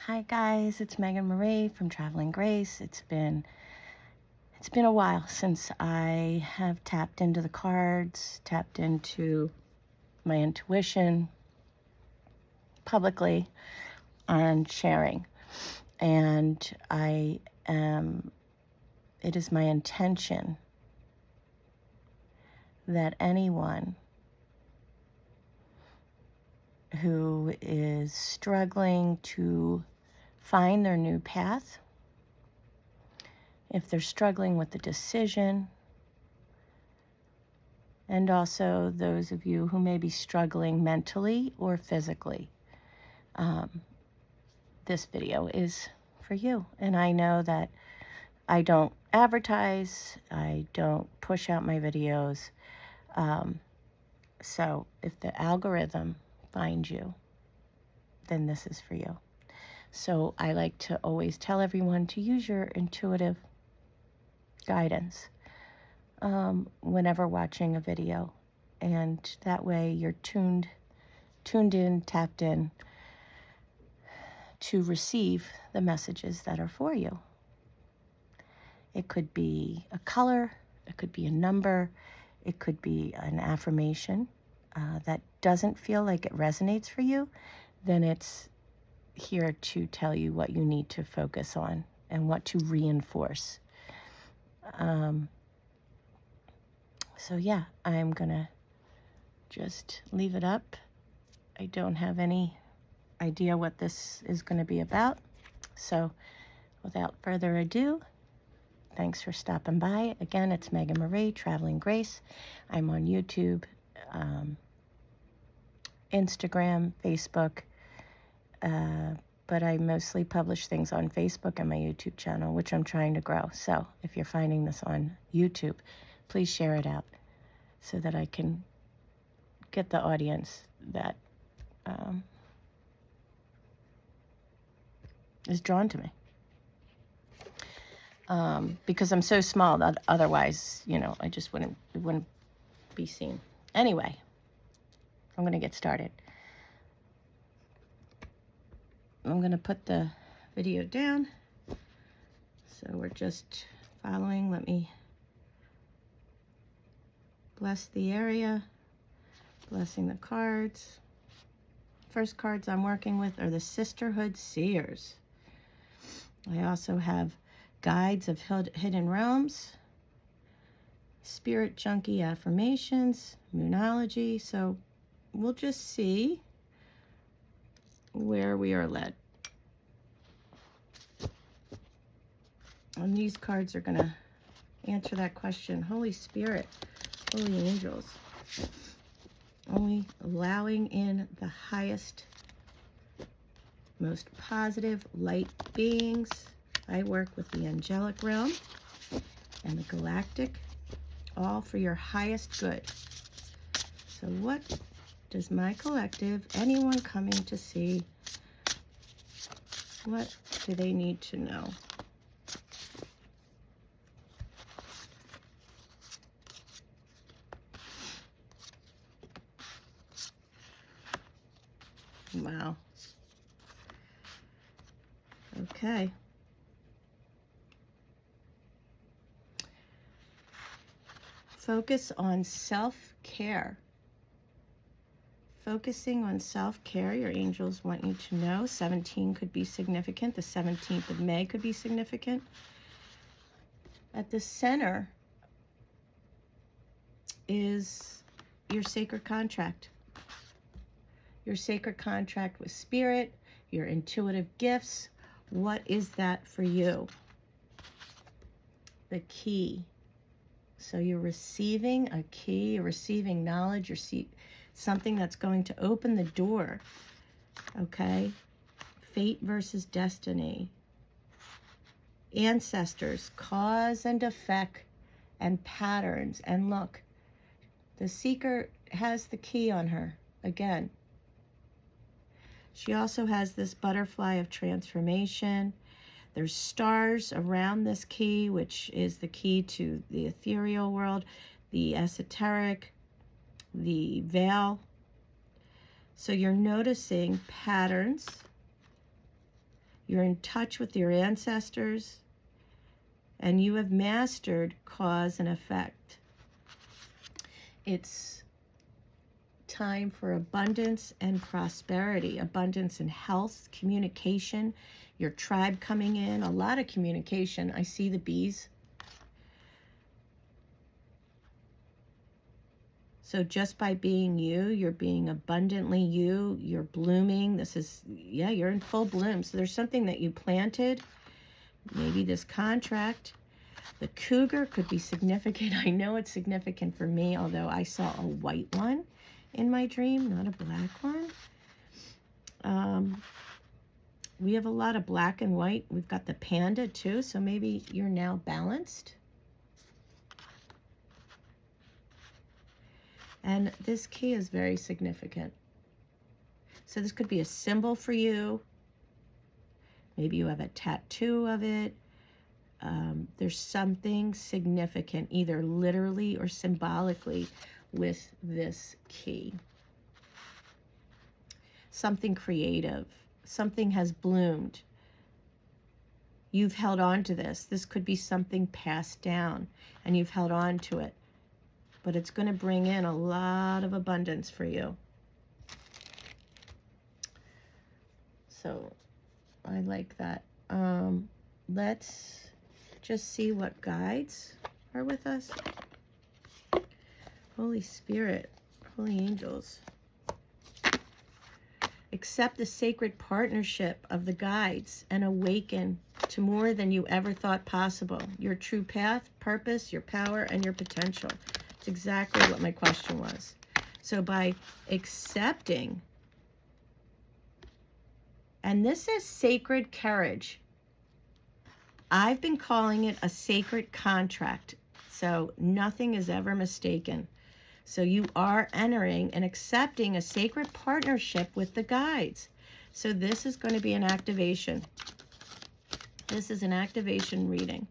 Hi guys, it's Megan Marie from Traveling Grace. It's been a while since I have tapped into the cards, tapped into my intuition publicly on sharing. And it is my intention that anyone who is struggling to find their new path, if they're struggling with the decision, and also those of you who may be struggling mentally or physically, this video is for you. And I know that I don't advertise, I don't push out my videos. So if the algorithm finds you, then this is for you. So I like to always tell everyone to use your intuitive guidance whenever watching a video. And that way you're tuned in, tapped in to receive the messages that are for you. It could be a color, it could be a number, it could be an affirmation that doesn't feel like it resonates for you. Then it's here to tell you what you need to focus on and what to reinforce. So yeah, I'm gonna just leave it up. I don't have any idea what this is going to be about. So without further ado, thanks for stopping by. Again, it's Megan Marie, Traveling Grace. I'm on YouTube, Instagram, Facebook, but I mostly publish things on Facebook and my YouTube channel, which I'm trying to grow. So if you're finding this on YouTube, please share it out so that I can get the audience that is drawn to me. Because I'm so small that otherwise, I just wouldn't be seen. Anyway, I'm going to get started. I'm going to put the video down. So we're just following. Let me bless the area, blessing the cards. First cards I'm working with are the Sisterhood Seers. I also have Guides of Hidden Realms, Spirit Junkie Affirmations, Moonology. So we'll just see where we are led. And these cards are going to answer that question. Holy Spirit, Holy Angels, only allowing in the highest, most positive light beings. I work with the angelic realm and the galactic, all for your highest good. So what does my collective, anyone coming to see, what do they need to know? Wow. Okay. Focus on self-care. Focusing on self-care, your angels want you to know. 17 could be significant. The 17th of May could be significant. At the center is your sacred contract. Your sacred contract with Spirit, your intuitive gifts. What is that for you? The key. So you're receiving a key, you're receiving knowledge, you're something that's going to open the door. Okay? Fate versus destiny. Ancestors, cause and effect, and patterns. And look, the seeker has the key on her again. She also has this butterfly of transformation. There's stars around this key, which is the key to the ethereal world, the esoteric, the veil. So you're noticing patterns. You're in touch with your ancestors, and you have mastered cause and effect. It's time for abundance and prosperity, abundance in health, communication, your tribe coming in, a lot of communication. I see the bees. So just by being you, you're being abundantly you, you're blooming. This is, yeah, you're in full bloom. So there's something that you planted, maybe this contract. The cougar could be significant. I know it's significant for me, although I saw a white one in my dream, not a black one. We have a lot of black and white. We've got the panda too, so maybe you're now balanced. And this key is very significant. So this could be a symbol for you. Maybe you have a tattoo of it. There's something significant, either literally or symbolically, with this key. Something creative. Something has bloomed. You've held on to this. This could be something passed down, and you've held on to it. But it's going to bring in a lot of abundance for you. So I like that. Let's just see what guides are with us. Holy Spirit, holy angels. Accept the sacred partnership of the guides and awaken to more than you ever thought possible. Your true path, purpose, your power, and your potential. It's exactly what my question was. So by accepting, and this is sacred courage. I've been calling it a sacred contract. So nothing is ever mistaken. So you are entering and accepting a sacred partnership with the guides. So this is going to be an activation. This is an activation reading.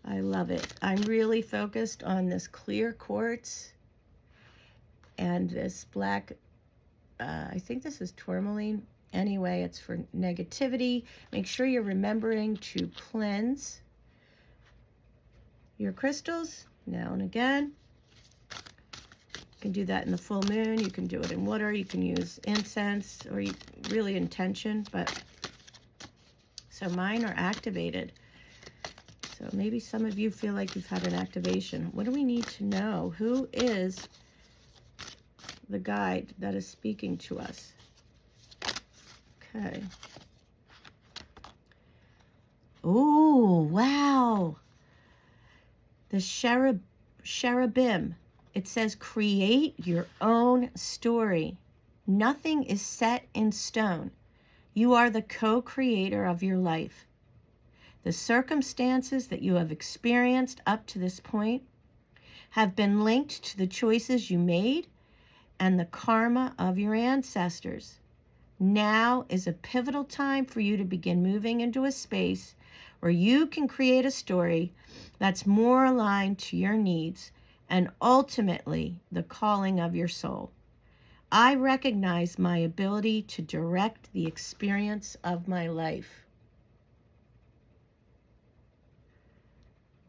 I love it. I'm really focused on this clear quartz and this black, I think this is tourmaline. Anyway, it's for negativity. Make sure you're remembering to cleanse your crystals now and again. You can do that in the full moon. You can do it in water. You can use incense or really intention. But so mine are activated. So maybe some of you feel like you've had an activation. What do we need to know? Who is the guide that is speaking to us? Okay. Oh, wow. The cherubim. It says, create your own story. Nothing is set in stone. You are the co-creator of your life. The circumstances that you have experienced up to this point have been linked to the choices you made and the karma of your ancestors. Now is a pivotal time for you to begin moving into a space where you can create a story that's more aligned to your needs and ultimately the calling of your soul. I recognize my ability to direct the experience of my life.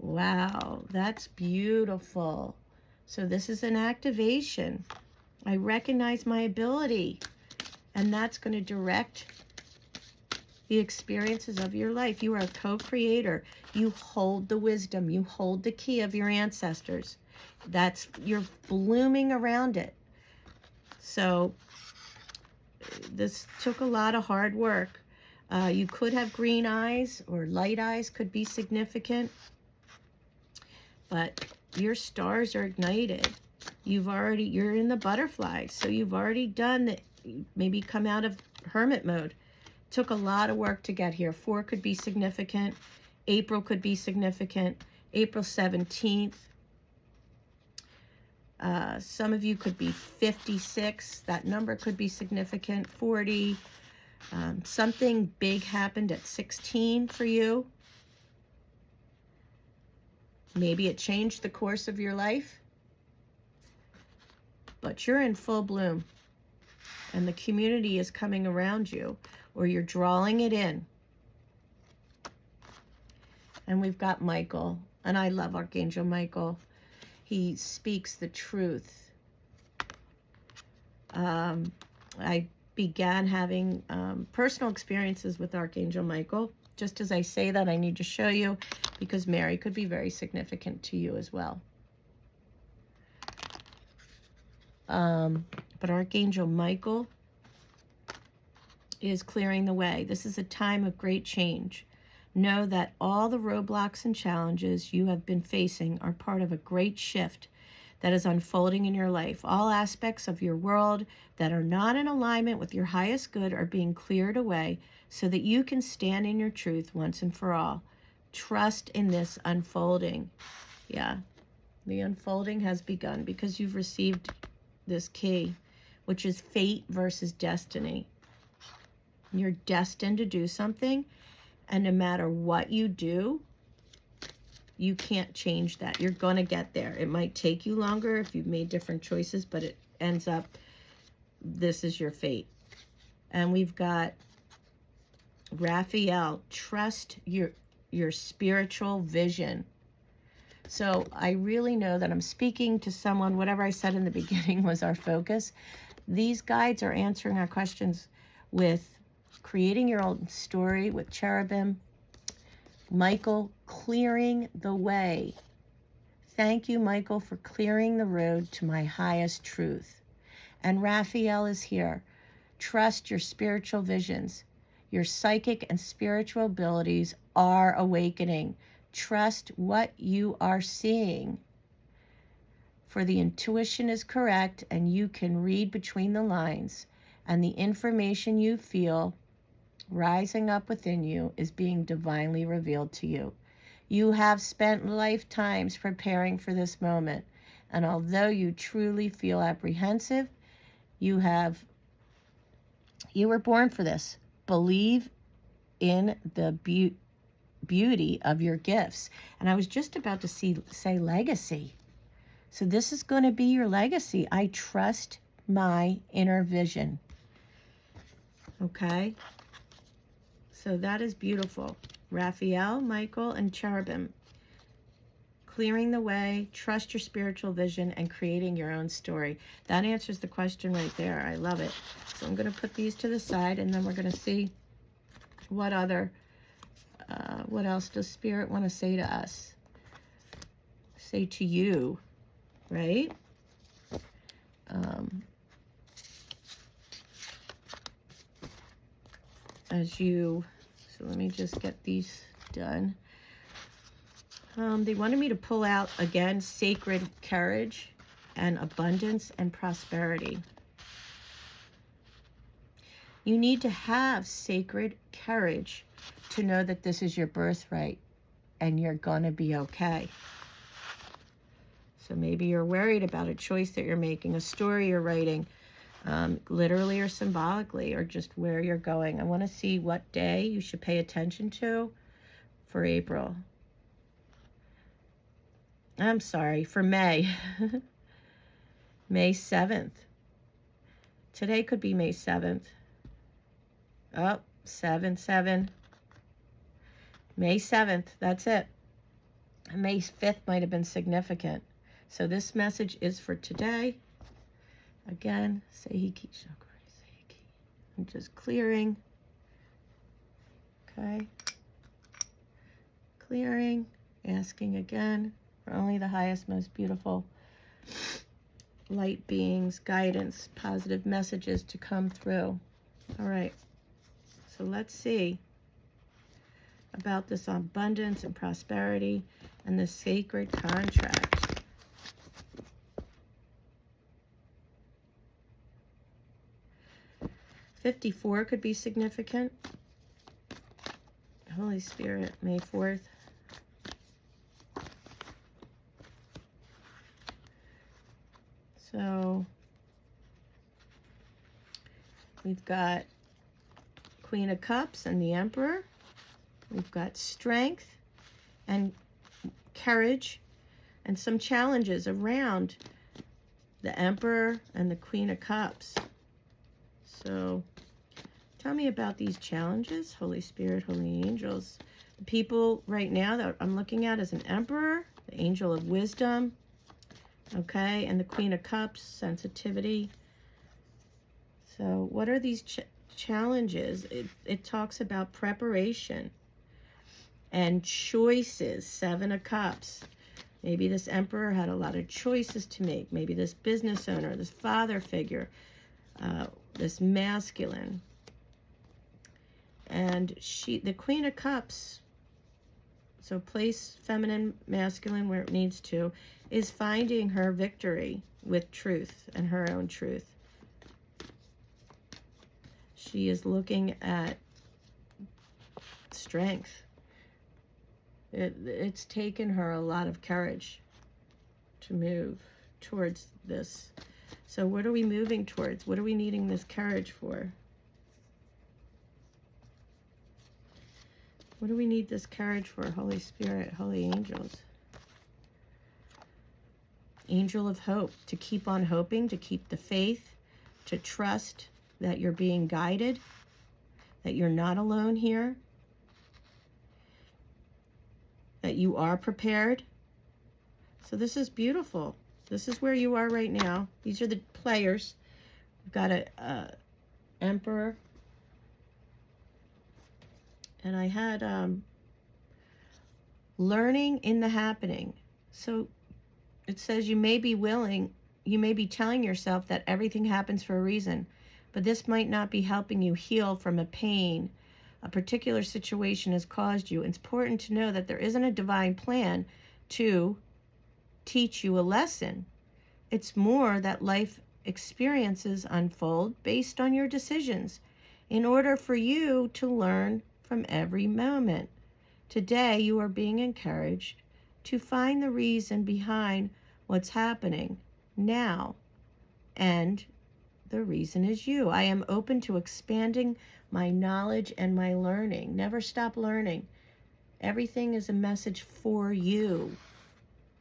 Wow, that's beautiful. So this is an activation. I recognize my ability, and that's going to direct the experiences of your life. You are a co-creator. You hold the wisdom. You hold the key of your ancestors. You're blooming around it. So this took a lot of hard work. You could have green eyes, or light eyes could be significant, but your stars are ignited. You're in the butterfly, so you've already done that. Maybe come out of hermit mode. Took a lot of work to get here. 4 could be significant. April could be significant. April 17th. Some of you could be 56. That number could be significant. 40. Something big happened at 16 for you. Maybe it changed the course of your life. But you're in full bloom. And the community is coming around you. or you're drawing it in. And we've got Michael, and I love Archangel Michael. He speaks the truth. I began having personal experiences with Archangel Michael. Just as I say that, I need to show you, because Mary could be very significant to you as well. But Archangel Michael is clearing the way. This is a time of great change. Know that all the roadblocks and challenges you have been facing are part of a great shift that is unfolding in your life. All aspects of your world that are not in alignment with your highest good are being cleared away so that you can stand in your truth once and for all. Trust in this unfolding. Yeah, the unfolding has begun because you've received this key, which is fate versus destiny. You're destined to do something, and no matter what you do, you can't change that. You're going to get there. It might take you longer if you've made different choices, but it ends up, this is your fate. And we've got Raphael, trust your spiritual vision. So I really know that I'm speaking to someone. Whatever I said in the beginning was our focus. These guides are answering our questions with creating your own story, with cherubim. Michael, clearing the way. Thank you, Michael, for clearing the road to my highest truth. And Raphael is here. Trust your spiritual visions. Your psychic and spiritual abilities are awakening. Trust what you are seeing. For the intuition is correct, and you can read between the lines, and the information you feel rising up within you is being divinely revealed to you. You have spent lifetimes preparing for this moment, and although you truly feel apprehensive, you were born for this. Believe in the beauty of your gifts. And I was just about to say legacy. So this is going to be your legacy. I trust my inner vision. Okay? So that is beautiful. Raphael, Michael, and cherubim. Clearing the way, trust your spiritual vision, and creating your own story. That answers the question right there. I love it. So I'm going to put these to the side, and then we're going to see what else does Spirit want to say to us? Say to you, right? So let me just get these done. They wanted me to pull out, again, sacred courage and abundance and prosperity. You need to have sacred courage to know that this is your birthright and you're going to be okay. So maybe you're worried about a choice that you're making, a story you're writing, literally or symbolically, or just where you're going. I want to see what day you should pay attention to for April. I'm sorry, for May. May 7th. Today could be May 7th. Oh, 7/7. May 7th, that's it. May 5th might have been significant. So this message is for today. Again, Seiki Chakra, Seiki. I'm just clearing. Okay. Clearing, asking again for only the highest, most beautiful light beings, guidance, positive messages to come through. All right. So let's see about this abundance and prosperity and the sacred contract. '54 could be significant. Holy Spirit, May 4th. So we've got Queen of Cups and the Emperor. We've got strength and courage and some challenges around the Emperor and the Queen of Cups. So Tell me about these challenges, Holy Spirit, holy angels. The people right now that I'm looking at is an Emperor, the Angel of Wisdom, okay, and the Queen of Cups, sensitivity. So what are these challenges? It talks about preparation and choices, Seven of Cups. Maybe this Emperor had a lot of choices to make. Maybe this business owner, this father figure, this masculine. And the Queen of Cups, so place feminine, masculine where it needs to, is finding her victory with truth and her own truth. She is looking at strength. It's taken her a lot of courage to move towards this. So what are we moving towards? What are we needing this courage for? What do we need this courage for, Holy Spirit, holy angels? Angel of hope, to keep on hoping, to keep the faith, to trust that you're being guided, that you're not alone here, that you are prepared. So this is beautiful. This is where you are right now. These are the players. We've got a Emperor. And I had learning in the happening. So it says you may be telling yourself that everything happens for a reason, but this might not be helping you heal from a pain a particular situation has caused you. It's important to know that there isn't a divine plan to teach you a lesson. It's more that life experiences unfold based on your decisions in order for you to learn from every moment. Today, you are being encouraged to find the reason behind what's happening now, and the reason is you. I am open to expanding my knowledge and my learning. Never stop learning. Everything is a message for you.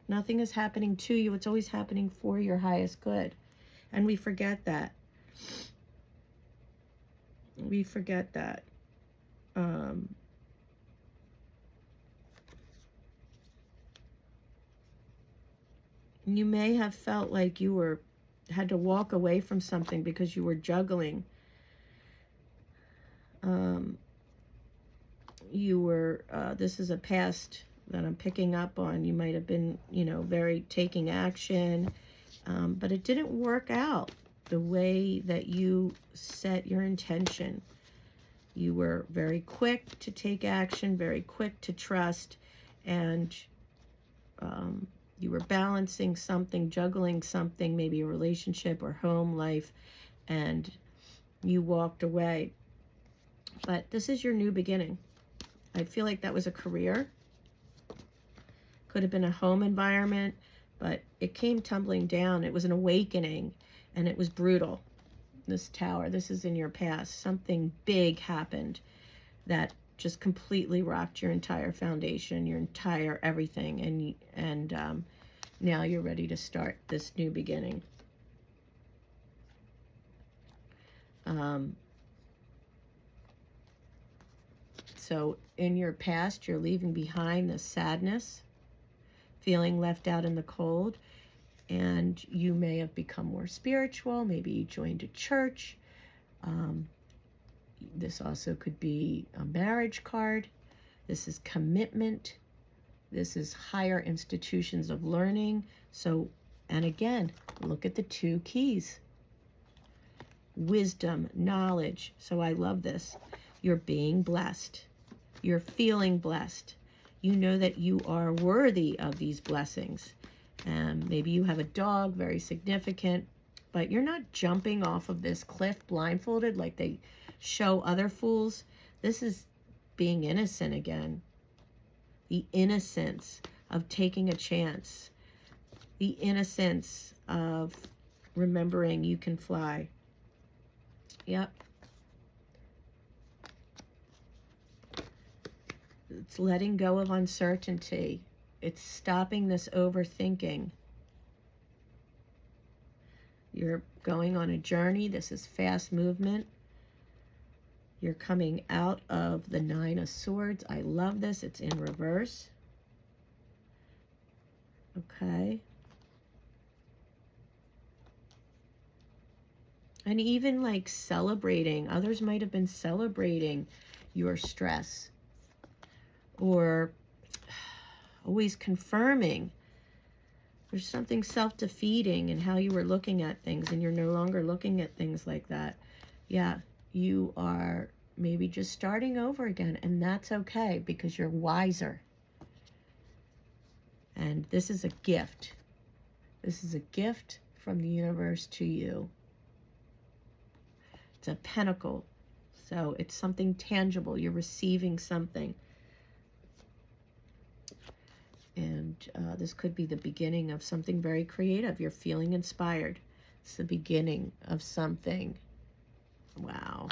Nothing is happening to you. It's always happening for your highest good. And we forget that. We forget that. You may have felt like you had to walk away from something because you were juggling. This is a past that I'm picking up on. You might have been, very taking action, but it didn't work out the way that you set your intention. You were very quick to take action, very quick to trust, and you were balancing something, juggling something, maybe a relationship or home life, and you walked away. But this is your new beginning. I feel like that was a career. Could have been a home environment, but it came tumbling down. It was an awakening, and it was brutal. This Tower, this is in your past. Something big happened that just completely rocked your entire foundation, your entire everything, and now you're ready to start this new beginning. So in your past, you're leaving behind the sadness, feeling left out in the cold, and you may have become more spiritual. Maybe you joined a church. This also could be a marriage card. This is commitment. This is higher institutions of learning. So, and again, look at the two keys. Wisdom, knowledge. So I love this. You're being blessed. You're feeling blessed. You know that you are worthy of these blessings. Maybe you have a dog, very significant, but you're not jumping off of this cliff blindfolded like they show other fools. This is being innocent again. The innocence of taking a chance. The innocence of remembering you can fly. Yep. It's letting go of uncertainty. It's stopping this overthinking. You're going on a journey. This is fast movement. You're coming out of the Nine of Swords. I love this. It's in reverse. Okay. And even like celebrating. Others might have been celebrating your stress. Or always confirming. There's something self-defeating in how you were looking at things, and you're no longer looking at things like that. Yeah, you are maybe just starting over again, and that's okay because you're wiser. And this is a gift. This is a gift from the universe to you. It's a pentacle, so it's something tangible. You're receiving something. And this could be the beginning of something very creative. You're feeling inspired. It's the beginning of something. Wow.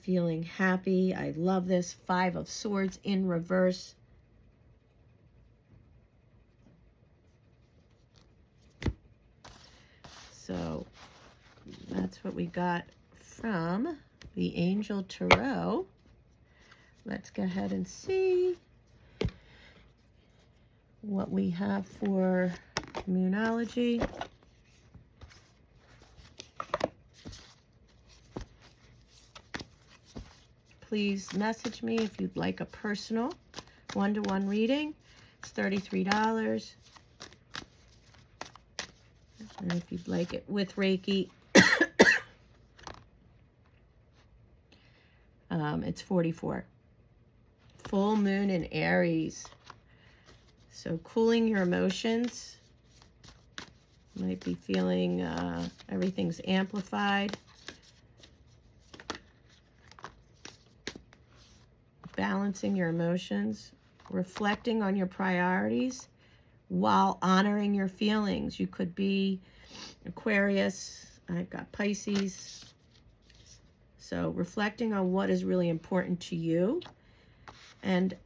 Feeling happy. I love this. Five of Swords in reverse. So that's what we got from the Angel Tarot. Let's go ahead and see what we have for Moonology. Please message me if you'd like a personal one-to-one reading. It's $33. And if you'd like it with Reiki, it's $44. Full moon in Aries. So cooling your emotions. Might be feeling everything's amplified. Balancing your emotions. Reflecting on your priorities while honoring your feelings. You could be Aquarius. I've got Pisces. So reflecting on what is really important to you. And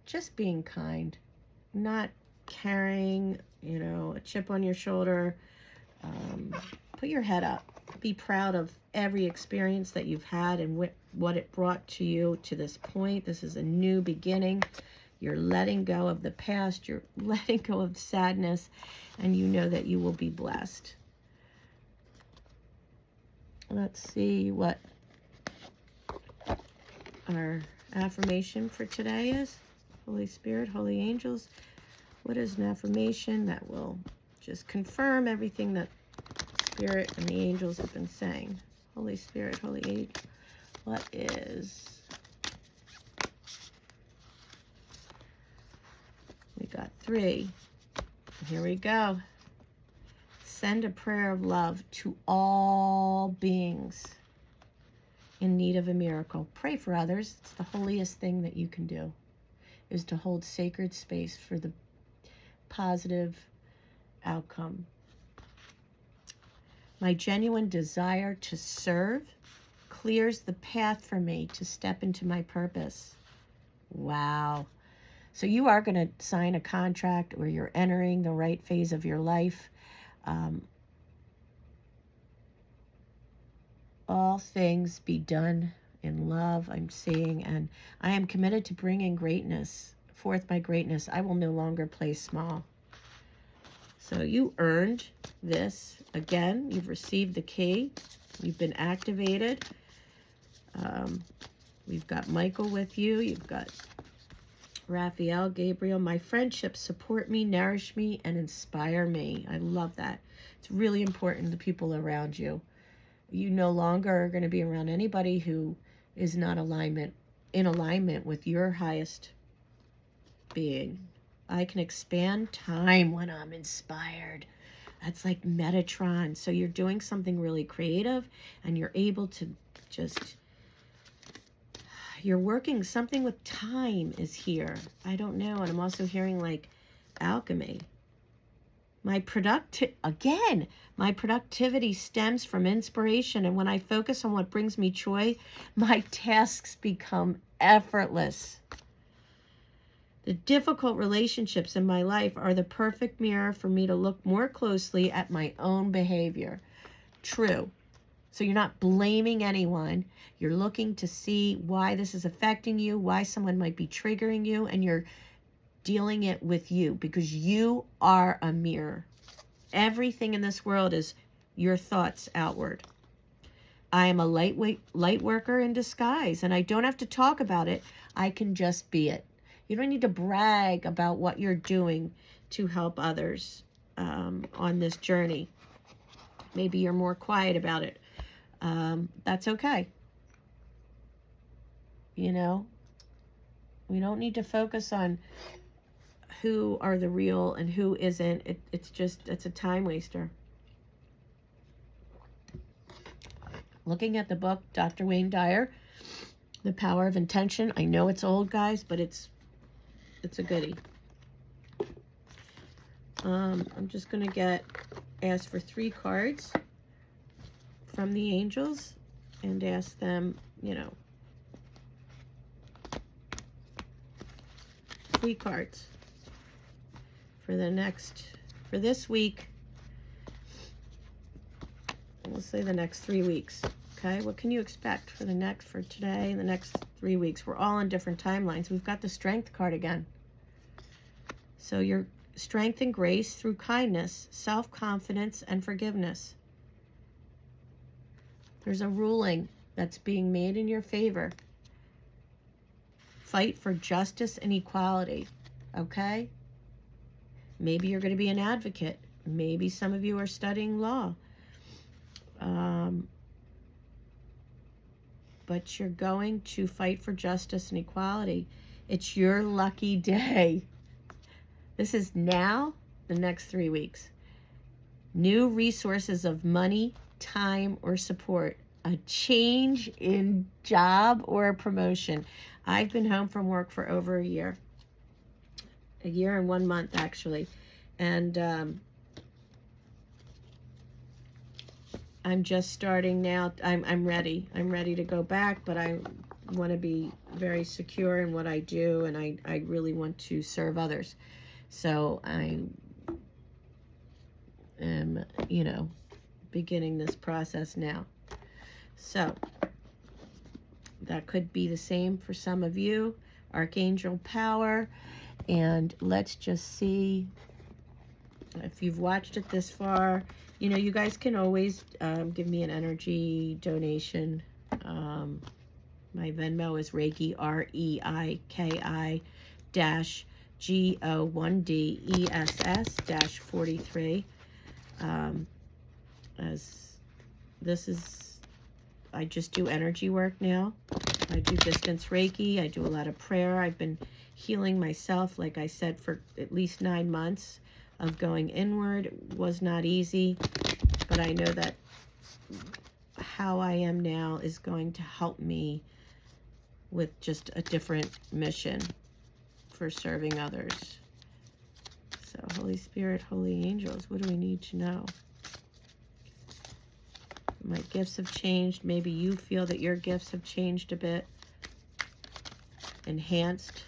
just being kind, not carrying, you know, a chip on your shoulder. Put your head up. Be proud of every experience that you've had and what it brought to you to this point. This is a new beginning. You're letting go of the past. You're letting go of sadness, and you know that you will be blessed. Let's see what our affirmation for today is. Holy Spirit, Holy Angels, what is an affirmation that will just confirm everything that Spirit and the angels have been saying? Holy Spirit, Holy Angel, what is... We got 3. Here we go. Send a prayer of love to all beings in need of a miracle. Pray for others. It's the holiest thing that you can do, is to hold sacred space for the positive outcome. My genuine desire to serve clears the path for me to step into my purpose. Wow. So you are going to sign a contract where you're entering the right phase of your life. All things be done in love, I'm seeing, and I am committed to bringing greatness, forth my greatness. I will no longer play small. So you earned this. Again, you've received the key. You've been activated. We've got Michael with you. You've got Raphael, Gabriel. My friendships support me, nourish me, and inspire me. I love that. It's really important, the people around you. You no longer are going to be around anybody who is not in alignment with your highest being. I can expand time when I'm inspired. That's like Metatron. So you're doing something really creative, and you're able to just... You're working something with time is here. I don't know. And I'm also hearing like alchemy. My productivity stems from inspiration. And when I focus on what brings me joy, my tasks become effortless. The difficult relationships in my life are the perfect mirror for me to look more closely at my own behavior. True. So you're not blaming anyone. You're looking to see why this is affecting you, why someone might be triggering you, and you're dealing it with you, because you are a mirror. Everything in this world is your thoughts outward. I am a light worker in disguise, and I don't have to talk about it. I can just be it. You don't need to brag about what you're doing to help others on this journey. Maybe you're more quiet about it. That's okay. You know, we don't need to focus on who are the real and who isn't. It's a time waster. Looking at the book, Dr. Wayne Dyer, The Power of Intention. I know it's old, guys, but it's a goodie. I'm just going to ask for 3 cards from the angels and ask them, 3 cards for this week. We'll say the next 3 weeks. Okay, what can you expect for today and the next 3 weeks? We're all on different timelines. We've got the Strength card again. So your strength and grace through kindness, self-confidence, and forgiveness. There's a ruling that's being made in your favor. Fight for justice and equality. Okay? Maybe you're going to be an advocate. Maybe some of you are studying law. But you're going to fight for justice and equality. It's your lucky day. This is now, the next 3 weeks. New resources of money, time, or support. A change in job or a promotion. I've been home from work for over a year. A year and 1 month, actually. And I'm just starting now. I'm ready. I'm ready to go back, but I want to be very secure in what I do, and I really want to serve others. So I am, beginning this process now. So that could be the same for some of you. Archangel power. And let's just see if you've watched it this far. You guys can always give me an energy donation. My Venmo is Reiki, REIKI GO1DESS 43. As this is, I just do energy work now. I do distance Reiki. I do a lot of prayer. I've been healing myself, like I said, for at least 9 months of going inward. It was not easy, but I know that how I am now is going to help me with just a different mission for serving others. So, Holy Spirit, Holy Angels, what do we need to know? My gifts have changed. Maybe you feel that your gifts have changed a bit. Enhanced.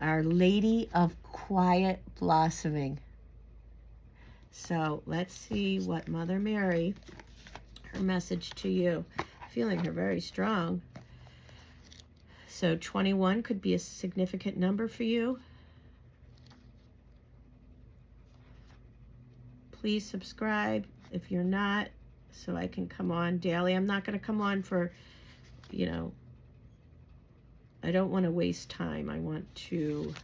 Our Lady of Quiet Blossoming. So let's see what Mother Mary, her message to you. Feeling her very strong. So 21 could be a significant number for you. Please subscribe if you're not, so I can come on daily. I'm not going to come on for, I don't want to waste time. I want to...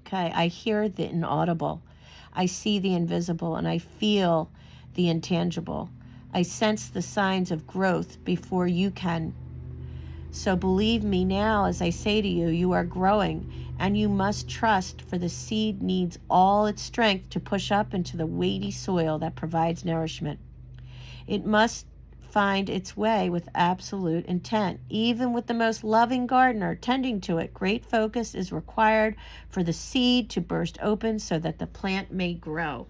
Okay, I hear the inaudible. I see the invisible, and I feel the intangible. I sense the signs of growth before you can. So believe me now as I say to you, you are growing, and you must trust, for the seed needs all its strength to push up into the weighty soil that provides nourishment. It must find its way with absolute intent. Even with the most loving gardener tending to it, great focus is required for the seed to burst open so that the plant may grow.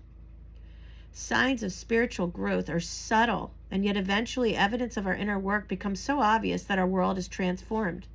Signs of spiritual growth are subtle, and yet eventually evidence of our inner work becomes so obvious that our world is transformed.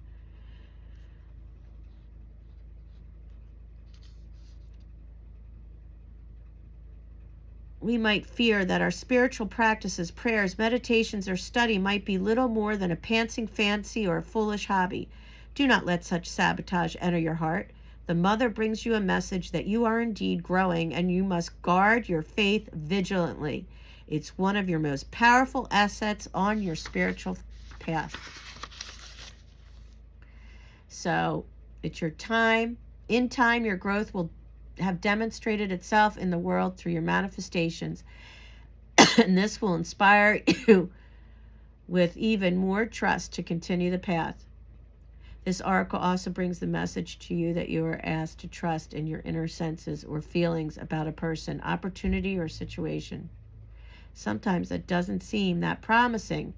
we might fear that our spiritual practices, prayers, meditations, or study might be little more than a passing fancy or a foolish hobby. Do not let such sabotage enter your heart. The Mother brings you a message that you are indeed growing, and you must guard your faith vigilantly. It's one of your most powerful assets on your spiritual path. So it's your time. In time, your growth will have demonstrated itself in the world through your manifestations. And this will inspire you with even more trust to continue the path. This oracle also brings the message to you that you are asked to trust in your inner senses or feelings about a person, opportunity, or situation. Sometimes it doesn't seem that promising.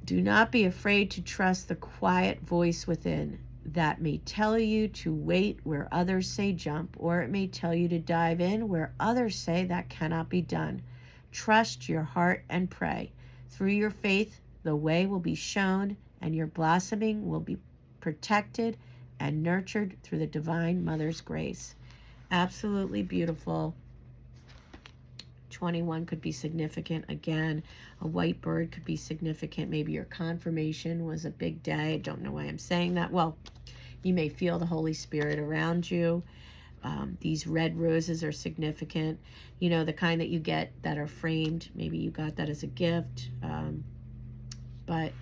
Do not be afraid to trust the quiet voice within that may tell you to wait where others say jump, or it may tell you to dive in where others say that cannot be done. Trust your heart and pray. Through your faith, the way will be shown, and your blossoming will be protected and nurtured through the Divine Mother's grace. Absolutely beautiful. 21 could be significant. Again, a white bird could be significant. Maybe your confirmation was a big day. I don't know why I'm saying that. Well, you may feel the Holy Spirit around you. These red roses are significant. You know, the kind that you get that are framed. Maybe you got that as a gift. But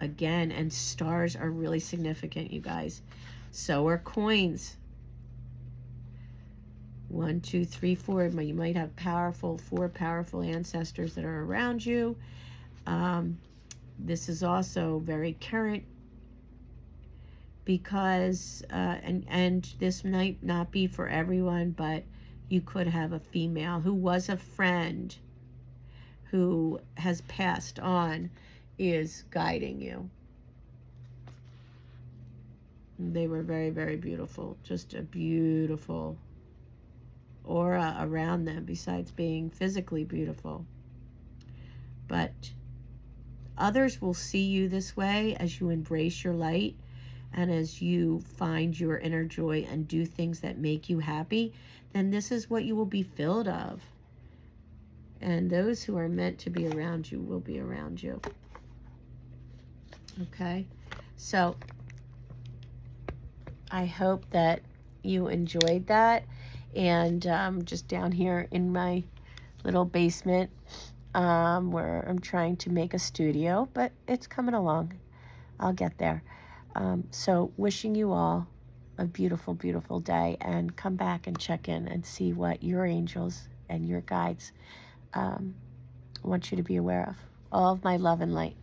again, and stars are really significant, you guys. So are coins. 1, 2, 3, 4. You might have four powerful ancestors that are around you. This is also very current because, and this might not be for everyone, but you could have a female who was a friend who has passed on is guiding you. They were very, very beautiful. Just a beautiful aura around them besides being physically beautiful. But others will see you this way as you embrace your light and as you find your inner joy and do things that make you happy. Then this is what you will be filled of. And those who are meant to be around you will be around you. Okay? So I hope that you enjoyed that. And just down here in my little basement where I'm trying to make a studio, but it's coming along. I'll get there. So wishing you all a beautiful, beautiful day, and come back and check in and see what your angels and your guides want you to be aware of. All of my love and light.